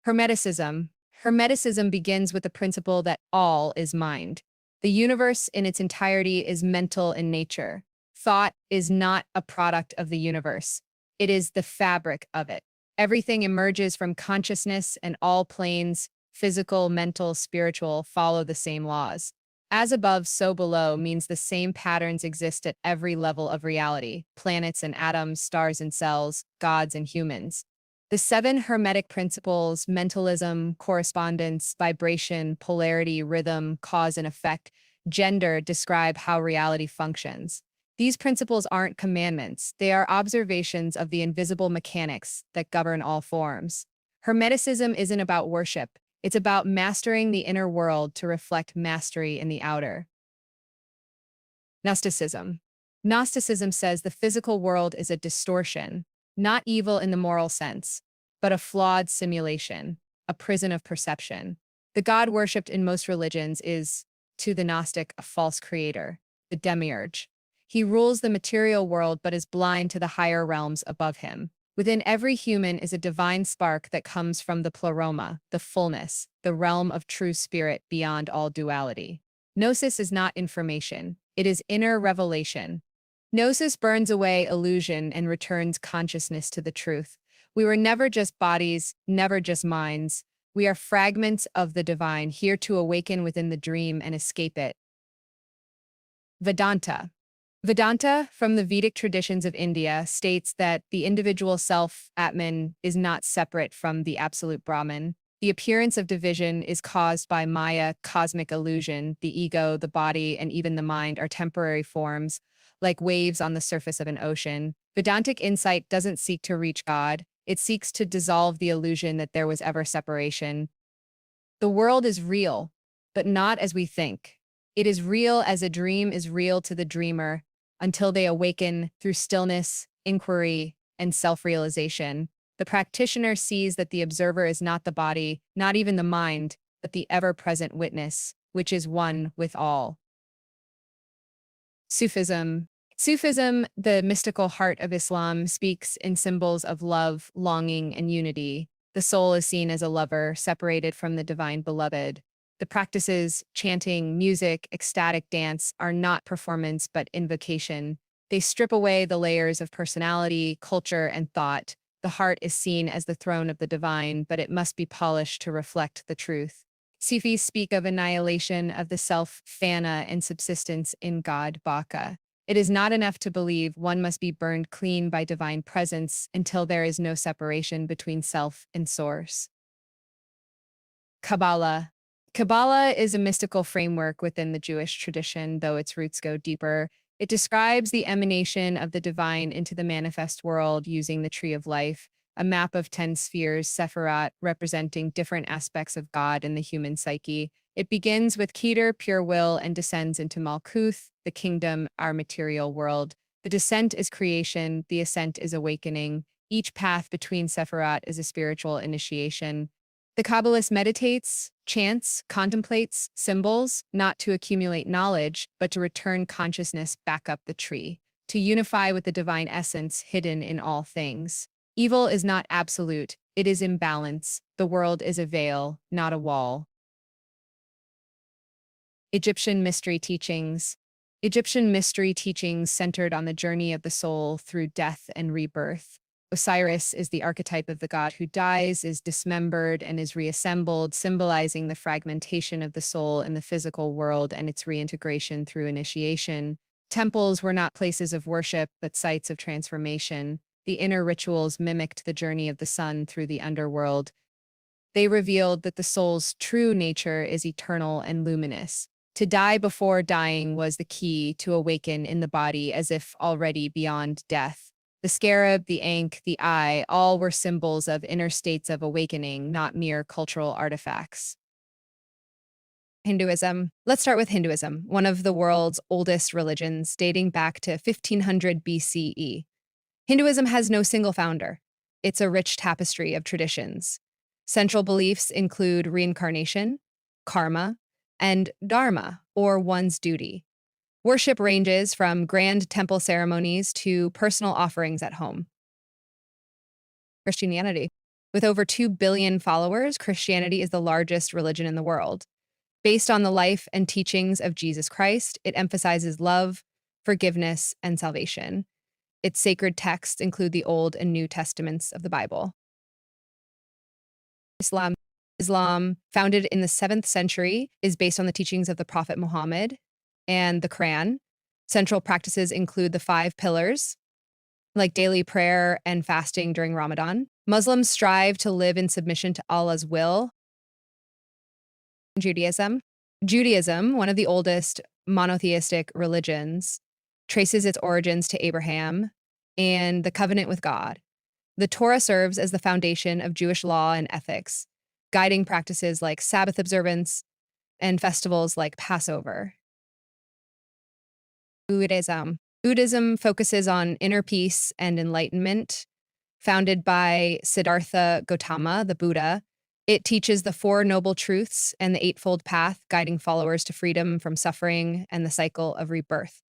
Hermeticism. Hermeticism begins with the principle that all is mind. The universe in its entirety is mental in nature. Thought is not a product of the universe. It is the fabric of it. Everything emerges from consciousness, and all planes, physical, mental, spiritual, follow the same laws. As above, so below means the same patterns exist at every level of reality: planets and atoms, stars and cells, gods and humans. The seven Hermetic principles, mentalism, correspondence, vibration, polarity, rhythm, cause and effect, gender, describe how reality functions. These principles aren't commandments, they are observations of the invisible mechanics that govern all forms. Hermeticism isn't about worship, it's about mastering the inner world to reflect mastery in the outer. Gnosticism. Gnosticism says the physical world is a distortion, not evil in the moral sense, but a flawed simulation, a prison of perception. The God worshipped in most religions is, to the Gnostic, a false creator, the demiurge. He rules the material world but is blind to the higher realms above him. Within every human is a divine spark that comes from the pleroma, the fullness, the realm of true spirit beyond all duality. Gnosis is not information, it is inner revelation. Gnosis burns away illusion and returns consciousness to the truth. We were never just bodies, never just minds. We are fragments of the divine, here to awaken within the dream and escape it. Vedanta. Vedanta, from the Vedic traditions of India, states that the individual self, Atman, is not separate from the absolute Brahman. The appearance of division is caused by Maya, cosmic illusion. The ego, the body, and even the mind are temporary forms, like waves on the surface of an ocean. Vedantic insight doesn't seek to reach God, it seeks to dissolve the illusion that there was ever separation. The world is real, but not as we think. It is real as a dream is real to the dreamer, until they awaken through stillness, inquiry, and self-realization. The practitioner sees that the observer is not the body, not even the mind, but the ever-present witness, which is one with all. Sufism. Sufism, the mystical heart of Islam, speaks in symbols of love, longing, and unity. The soul is seen as a lover, separated from the divine beloved. The practices, chanting, music, ecstatic dance, are not performance but invocation. They strip away the layers of personality, culture, and thought. The heart is seen as the throne of the divine, but it must be polished to reflect the truth. Sufis speak of annihilation of the self, fana, and subsistence in God, Baka. It is not enough to believe, one must be burned clean by divine presence until there is no separation between self and source. Kabbalah. Kabbalah is a mystical framework within the Jewish tradition, though its roots go deeper. It describes the emanation of the divine into the manifest world using the tree of life, a map of 10 spheres, Sephirot, representing different aspects of God and the human psyche. It begins with Keter, pure will, and descends into Malkuth, the kingdom, our material world. The descent is creation, the ascent is awakening. Each path between Sephirot is a spiritual initiation. The Kabbalist meditates, chants, contemplates symbols, not to accumulate knowledge, but to return consciousness back up the tree, to unify with the divine essence hidden in all things. Evil is not absolute, it is imbalance. The world is a veil, not a wall. Egyptian mystery teachings. Egyptian mystery teachings centered on the journey of the soul through death and rebirth. Osiris is the archetype of the god who dies, is dismembered, and is reassembled, symbolizing the fragmentation of the soul in the physical world and its reintegration through initiation. Temples were not places of worship, but sites of transformation. The inner rituals mimicked the journey of the sun through the underworld. They revealed that the soul's true nature is eternal and luminous. To die before dying was the key to awaken in the body as if already beyond death. The scarab, the ankh, the eye, all were symbols of inner states of awakening, not mere cultural artifacts. Hinduism. Let's start with Hinduism, one of the world's oldest religions, dating back to 1500 BCE. Hinduism has no single founder. It's a rich tapestry of traditions. Central beliefs include reincarnation, karma, and dharma, or one's duty. Worship ranges from grand temple ceremonies to personal offerings at home. Christianity. With over 2 billion followers, Christianity is the largest religion in the world. Based on the life and teachings of Jesus Christ, it emphasizes love, forgiveness, and salvation. Its sacred texts include the Old and New Testaments of the Bible. Islam, founded in the 7th century, is based on the teachings of the Prophet Muhammad and the Quran. Central practices include the 5 pillars, like daily prayer and fasting during Ramadan. Muslims strive to live in submission to Allah's will. Judaism, one of the oldest monotheistic religions, traces its origins to Abraham and the covenant with God. The Torah serves as the foundation of Jewish law and ethics, guiding practices like Sabbath observance and festivals like Passover. Buddhism focuses on inner peace and enlightenment. Founded by Siddhartha Gautama, the Buddha, it teaches the 4 noble truths and the Eightfold Path, guiding followers to freedom from suffering and the cycle of rebirth.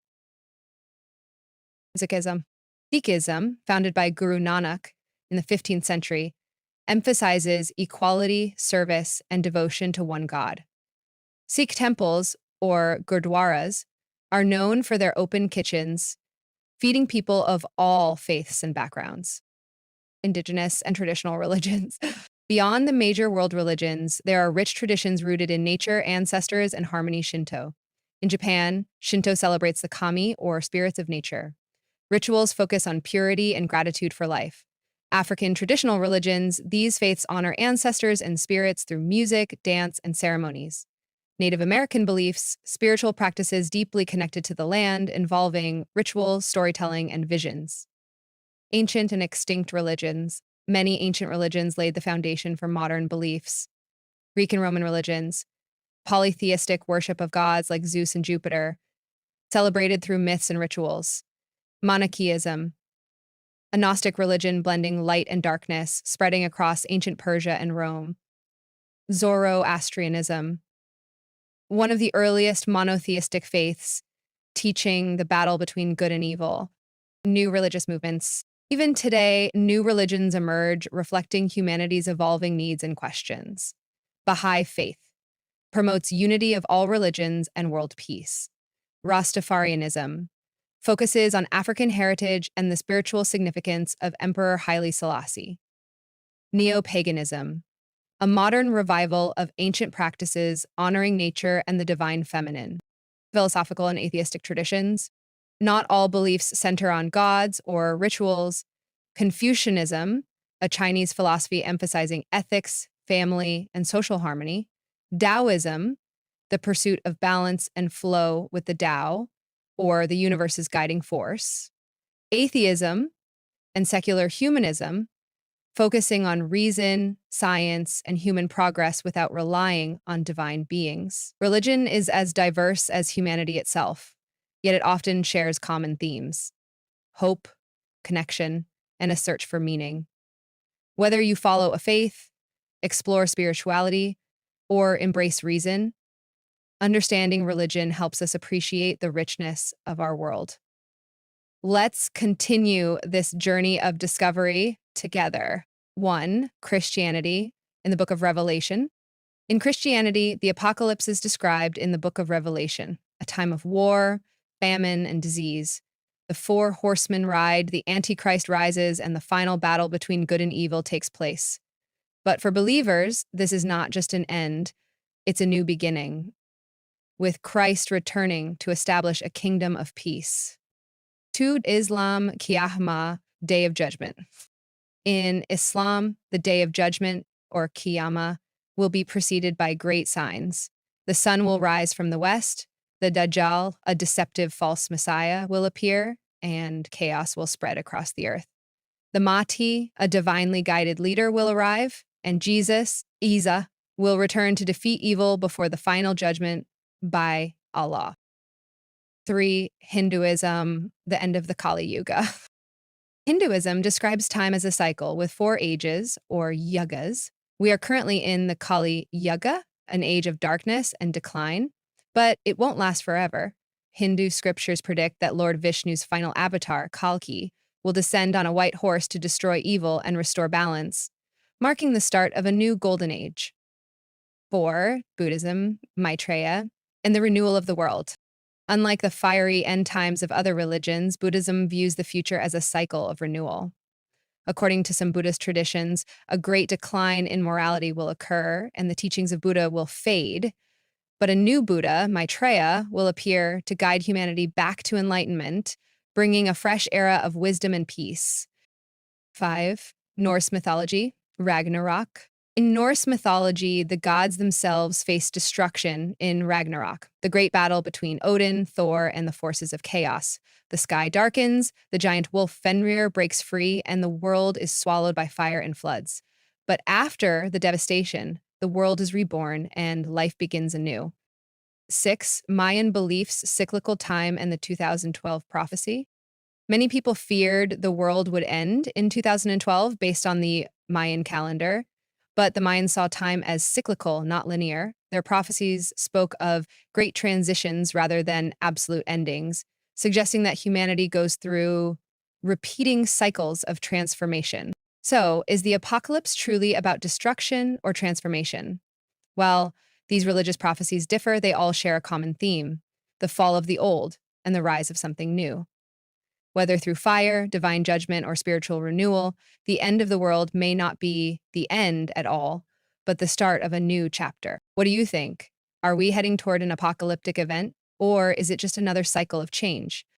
Sikhism, founded by Guru Nanak in the 15th century, emphasizes equality, service, and devotion to one God. Sikh temples, or gurdwaras, are known for their open kitchens, feeding people of all faiths and backgrounds. Indigenous and traditional religions. Beyond the major world religions, there are rich traditions rooted in nature, ancestors, and harmony Shinto. In Japan, Shinto celebrates the kami, or spirits of nature. Rituals focus on purity and gratitude for life. African traditional religions, these faiths honor ancestors and spirits through music, dance, and ceremonies. Native American beliefs, spiritual practices deeply connected to the land, involving rituals, storytelling, and visions. Ancient and extinct religions. Many ancient religions laid the foundation for modern beliefs. Greek and Roman religions, polytheistic worship of gods like Zeus and Jupiter, celebrated through myths and rituals. Manichaeism, a Gnostic religion blending light and darkness, spreading across ancient Persia and Rome. Zoroastrianism, one of the earliest monotheistic faiths, teaching the battle between good and evil. New religious movements. Even today, new religions emerge, reflecting humanity's evolving needs and questions. Baha'i faith promotes unity of all religions and world peace. Rastafarianism focuses on African heritage and the spiritual significance of Emperor Haile Selassie. Neo-paganism, a modern revival of ancient practices honoring nature and the divine feminine. Philosophical and atheistic traditions. Not all beliefs center on gods or rituals. Confucianism, a Chinese philosophy emphasizing ethics, family, and social harmony. Taoism, the pursuit of balance and flow with the Tao, or the universe's guiding force. Atheism and secular humanism, focusing on reason, science, and human progress without relying on divine beings. Religion is as diverse as humanity itself, yet it often shares common themes: hope, connection, and a search for meaning. Whether you follow a faith, explore spirituality, or embrace reason, understanding religion helps us appreciate the richness of our world. Let's continue this journey of discovery together. 1. Christianity in the book of Revelation. In Christianity, the apocalypse is described in the book of Revelation, a time of war, famine, and disease. The 4 horsemen ride, the Antichrist rises, and the final battle between good and evil takes place. But for believers, this is not just an end, it's a new beginning, with Christ returning to establish a kingdom of peace. 2. Islam, Qiyamah, Day of Judgment. In Islam, the Day of Judgment, or Qiyamah, will be preceded by great signs. The sun will rise from the west, the Dajjal, a deceptive false messiah, will appear, and chaos will spread across the earth. The Mahdi, a divinely guided leader, will arrive, and Jesus, Isa, will return to defeat evil before the final judgment by Allah. 3. Hinduism, the end of the Kali Yuga. Hinduism describes time as a cycle with 4 ages, or yugas. We are currently in the Kali Yuga, an age of darkness and decline, but it won't last forever. Hindu scriptures predict that Lord Vishnu's final avatar, Kalki, will descend on a white horse to destroy evil and restore balance. marking the start of a new golden age. 4. Buddhism, Maitreya, and the renewal of the world. Unlike the fiery end times of other religions, Buddhism views the future as a cycle of renewal. According to some Buddhist traditions, a great decline in morality will occur and the teachings of Buddha will fade, but a new Buddha, Maitreya, will appear to guide humanity back to enlightenment, bringing a fresh era of wisdom and peace. 5. Norse mythology, Ragnarok. In Norse mythology, the gods themselves face destruction in Ragnarok, the great battle between Odin, Thor, and the forces of chaos. The sky darkens, the giant wolf Fenrir breaks free, and the world is swallowed by fire and floods. But after the devastation, the world is reborn and life begins anew. 6. Mayan beliefs, cyclical time, and the 2012 prophecy. Many people feared the world would end in 2012 based on the Mayan calendar, but the Mayans saw time as cyclical, not linear. Their prophecies spoke of great transitions rather than absolute endings, suggesting that humanity goes through repeating cycles of transformation. So, is the apocalypse truly about destruction or transformation? While these religious prophecies differ, they all share a common theme: the fall of the old and the rise of something new. Whether through fire, divine judgment, or spiritual renewal, the end of the world may not be the end at all, but the start of a new chapter. What do you think? Are we heading toward an apocalyptic event, or is it just another cycle of change?